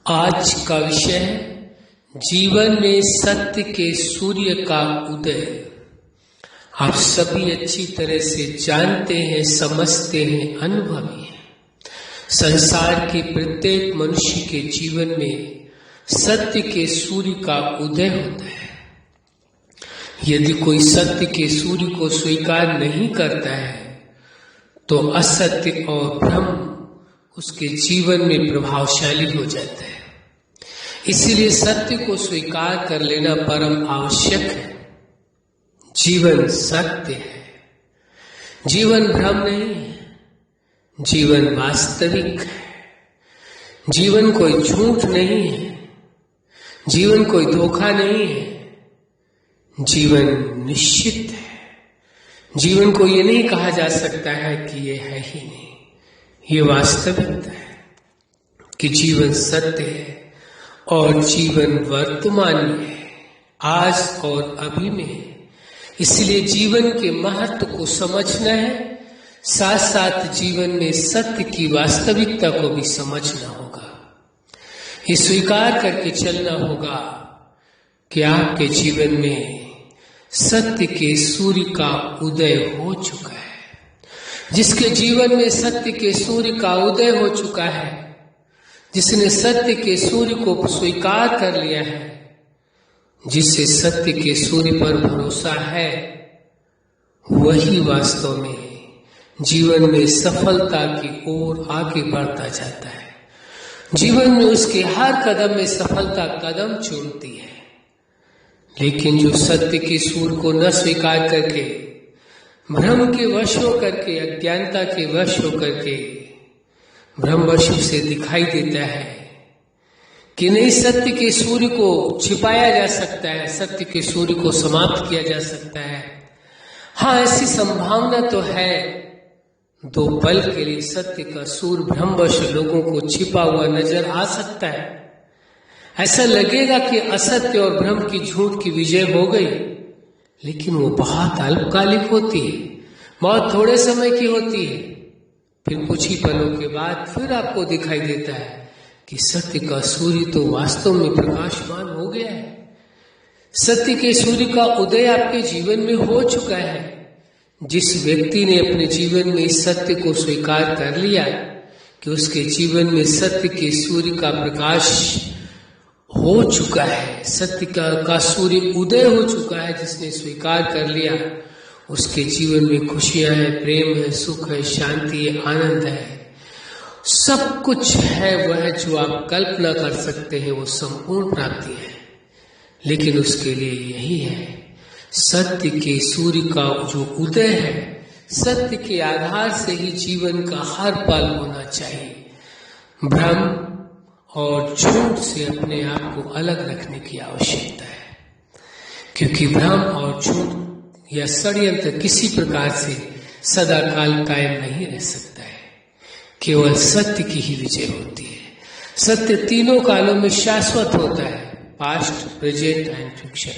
आज का विषय है जीवन में सत्य के सूर्य का उदय। आप सभी अच्छी तरह से जानते हैं, समझते हैं, अनुभवी हैं। संसार के प्रत्येक मनुष्य के जीवन में सत्य के सूर्य का उदय होता है। यदि कोई सत्य के सूर्य को स्वीकार नहीं करता है तो असत्य और भ्रम उसके जीवन में प्रभावशाली हो जाता है। इसीलिए सत्य को स्वीकार कर लेना परम आवश्यक है। जीवन सत्य है, जीवन भ्रम नहीं है, जीवन वास्तविक है, जीवन कोई झूठ नहीं है, जीवन कोई धोखा नहीं है, जीवन निश्चित है। जीवन को ये नहीं कहा जा सकता है कि ये है ही नहीं, ये वास्तविकता है कि जीवन सत्य है और जीवन वर्तमान में है, आज और अभी में है। इसलिए जीवन के महत्व को समझना है, साथ साथ जीवन में सत्य की वास्तविकता को भी समझना होगा। ये स्वीकार करके चलना होगा कि आपके जीवन में सत्य के सूर्य का उदय हो चुका है। जिसके जीवन में सत्य के सूर्य का उदय हो चुका है, जिसने सत्य के सूर्य को स्वीकार कर लिया है, जिससे सत्य के सूर्य पर भरोसा है, वही वास्तव में जीवन में सफलता की ओर आगे बढ़ता जाता है। जीवन में उसके हर कदम में सफलता कदम चूमती है। लेकिन जो सत्य के सूर्य को न स्वीकार करके भ्रम के वश होकर के, अज्ञानता के वश होकर के ब्रह्मवश से दिखाई देता है कि नहीं, सत्य के सूर्य को छिपाया जा सकता है, सत्य के सूर्य को समाप्त किया जा सकता है। हाँ, ऐसी संभावना तो है, दो पल के लिए सत्य का सूर्य ब्रह्मवश लोगों को छिपा हुआ नजर आ सकता है। ऐसा लगेगा कि असत्य और भ्रम की झूठ की विजय हो गई, लेकिन वो बहुत अल्पकालिक होती है, बहुत थोड़े समय की होती है। फिर कुछ ही पलों के बाद फिर आपको दिखाई देता है कि सत्य का सूर्य तो वास्तव में प्रकाशमान हो गया है। सत्य के सूर्य का उदय आपके जीवन में हो चुका है। जिस व्यक्ति ने अपने जीवन में इस सत्य को स्वीकार कर लिया कि उसके जीवन में सत्य के सूर्य का प्रकाश हो चुका है, सत्य का सूर्य उदय हो चुका है, जिसने स्वीकार कर लिया, उसके जीवन में खुशियां हैं, प्रेम है, सुख है, शांति है, आनंद है, सब कुछ है। वह जो आप कल्पना कर सकते हैं वो संपूर्ण प्राप्ति है। लेकिन उसके लिए यही है, सत्य के सूर्य का जो उदय है, सत्य के आधार से ही जीवन का हर पल होना चाहिए। भ्रम और झूठ से अपने आप को अलग रखने की आवश्यकता है, क्योंकि भ्रम और झूठ या षड्यंत्र किसी प्रकार से सदा काल कायम नहीं रह सकता है। केवल सत्य की ही विजय होती है। सत्य तीनों कालों में शाश्वत होता है, पास्ट, प्रेजेंट एंड फ्यूचर।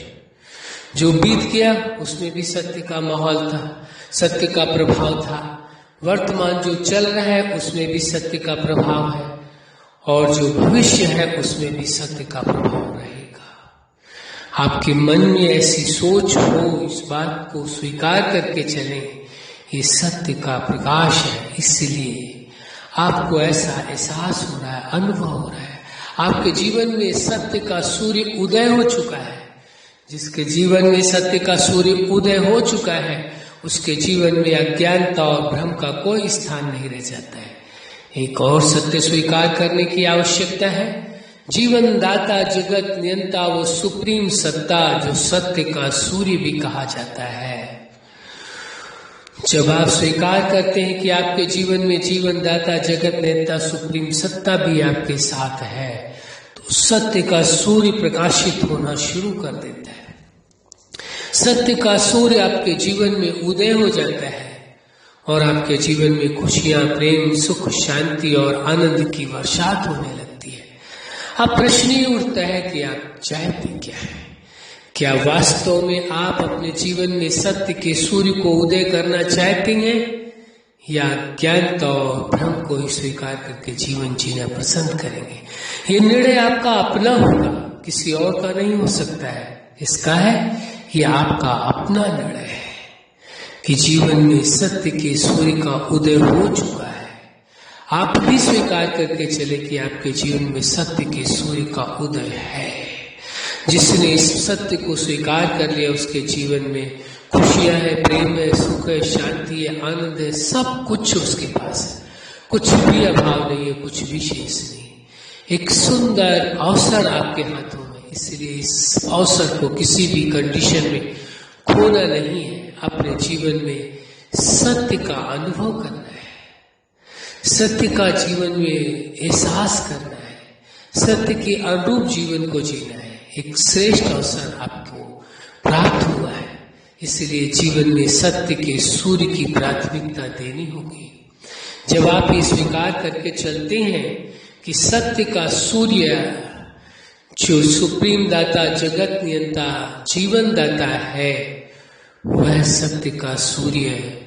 जो बीत गया उसमें भी सत्य का माहौल था, सत्य का प्रभाव था। वर्तमान जो चल रहा है उसमें भी सत्य का प्रभाव है, और जो भविष्य है उसमें भी सत्य का प्रभाव रहेगा। आपके मन में ऐसी सोच हो, इस बात को स्वीकार करके चलें, ये सत्य का प्रकाश है। इसलिए आपको ऐसा एहसास हो रहा है, अनुभव हो रहा है, आपके जीवन में सत्य का सूर्य उदय हो चुका है। जिसके जीवन में सत्य का सूर्य उदय हो चुका है, उसके जीवन में अज्ञानता और भ्रम का कोई स्थान नहीं रह जाता है। एक और सत्य स्वीकार करने की आवश्यकता है। जीवन दाता, जगत नियंता, वो सुप्रीम सत्ता जो सत्य का सूर्य भी कहा जाता है। जब आप स्वीकार करते हैं कि आपके जीवन में जीवन दाता, जगत नियंता, सुप्रीम सत्ता भी आपके साथ है, तो सत्य का सूर्य प्रकाशित होना शुरू कर देता है। सत्य का सूर्य आपके जीवन में उदय हो जाता है और आपके जीवन में खुशियां, प्रेम, सुख, शांति और आनंद की वर्षात होने लगती है। अब प्रश्न ये उठता है कि आप चाहते क्या है? क्या वास्तव में आप अपने जीवन में सत्य के सूर्य को उदय करना चाहते हैं, या ज्ञानता और भ्रम को ही स्वीकार करके जीवन जीना पसंद करेंगे? ये निर्णय आपका अपना होगा, किसी और का नहीं हो सकता है। इसका है ये आपका अपना निर्णय है कि जीवन में सत्य के सूर्य का उदय हो चुका है। आप भी स्वीकार करके चले कि आपके जीवन में सत्य के सूर्य का उदय है। जिसने इस सत्य को स्वीकार कर लिया उसके जीवन में खुशियां है, प्रेम है, सुख है, शांति है, आनंद है, सब कुछ उसके पास है। कुछ भी अभाव नहीं है, कुछ भी शेष नहीं। एक सुंदर अवसर आपके हाथों में, इसलिए इस अवसर को किसी भी कंडीशन में खोना नहीं है। अपने जीवन में सत्य का अनुभव करना है, सत्य का जीवन में एहसास करना है, सत्य के अनुरूप जीवन को जीना है। एक श्रेष्ठ अवसर आपको प्राप्त हुआ है, इसलिए जीवन में सत्य के सूर्य की प्राथमिकता देनी होगी। जब आप ये स्वीकार करके चलते हैं कि सत्य का सूर्य जो सुप्रीम दाता, जगत नियंता, जीवन दाता है, वह सत्य का सूर्य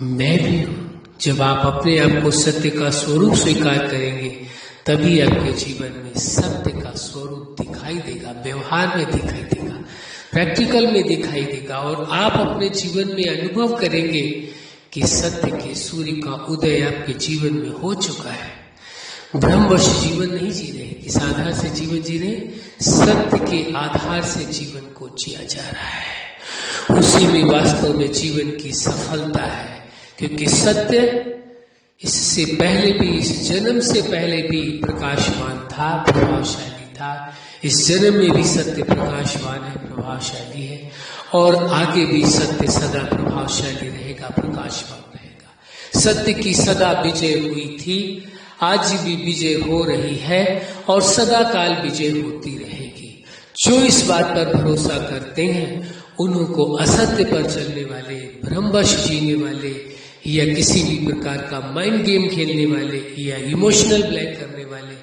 मैं भी हूं। जब आप अपने आप को सत्य का स्वरूप स्वीकार करेंगे तभी आपके जीवन में सत्य का स्वरूप दिखाई देगा, व्यवहार में दिखाई देगा, प्रैक्टिकल में दिखाई देगा। और आप अपने जीवन में अनुभव करेंगे कि सत्य के सूर्य का उदय आपके जीवन में हो चुका है। ब्रह्मवश जीवन नहीं जी रहे, किस आधार से जीवन जी रहे? सत्य के आधार से जीवन को जिया जा रहा है। उसी में वास्तव में जीवन की सफलता है, क्योंकि सत्य इससे पहले भी, इस जन्म से पहले भी प्रकाशवान था, प्रभावशाली था। इस जन्म में भी सत्य प्रकाशवान है, प्रभावशाली है, और आगे भी सत्य सदा प्रभावशाली रहेगा, प्रकाशवान रहेगा। सत्य की सदा विजय हुई थी, आज भी विजय हो रही है और सदा काल विजय होती रहेगी। जो इस बात पर भरोसा करते हैं उन्हों को असत्य पर चलने वाले, भ्रमवश जीने वाले, या किसी भी प्रकार का माइंड गेम खेलने वाले, या इमोशनल ब्लैक करने वाले,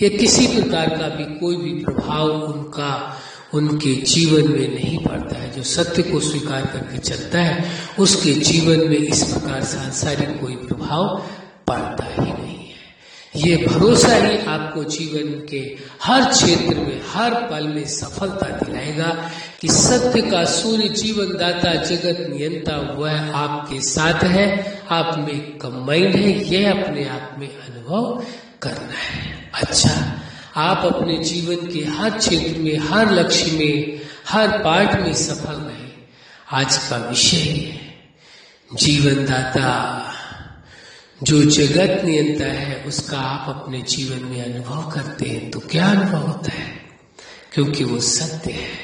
या किसी प्रकार का भी कोई भी प्रभाव उनके जीवन में नहीं पड़ता है। जो सत्य को स्वीकार करके चलता है उसके जीवन में इस प्रकार सांसारिक कोई प्रभाव पड़ता ही नहीं है। ये भरोसा ही आपको जीवन के हर क्षेत्र में, हर पल में सफलता दिलाएगा कि सत्य का सूर्य, जीवन दाता, जगत नियंता, वह आपके साथ है, आप में कंबाइंड है। यह अपने आप में अनुभव करना है। अच्छा, आप अपने जीवन के हर क्षेत्र में, हर लक्ष्य में, हर पार्ट में सफल रहे। आज का विषय है जीवन दाता जो जगत नियंता है, उसका आप अपने जीवन में अनुभव करते हैं तो क्या अनुभव होता है? क्योंकि वो सत्य है।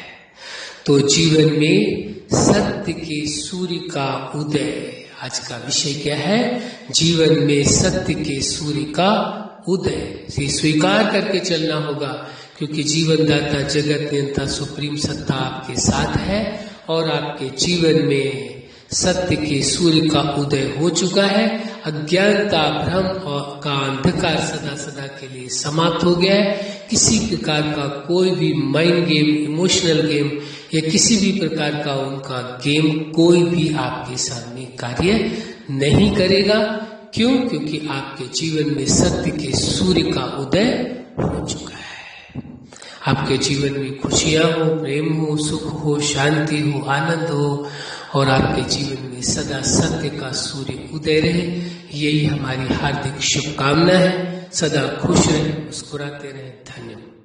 तो जीवन में सत्य के सूर्य का उदय, आज का विषय क्या है? जीवन में सत्य के सूर्य का उदय से स्वीकार करके चलना होगा, क्योंकि जीवन दाता, जगत नियंता, सुप्रीम सत्ता आपके साथ है और आपके जीवन में सत्य के सूर्य का उदय हो चुका है। अज्ञानता, भ्रम और का अंधकार सदा सदा के लिए समाप्त हो गया है। किसी प्रकार का कोई भी माइंड गेम, इमोशनल गेम, या किसी भी प्रकार का उनका गेम कोई भी आपके सामने कार्य नहीं करेगा। क्यों? क्योंकि आपके जीवन में सत्य के सूर्य का उदय हो चुका है। आपके जीवन में खुशियां हो, प्रेम हो, सुख हो, शांति हो, आनंद हो, और आपके जीवन में सदा सत्य का सूर्य उदय रहे। यही हमारी हार्दिक शुभकामना है। सदा खुश रहे, मुस्कुराते रहे। धन्यवाद।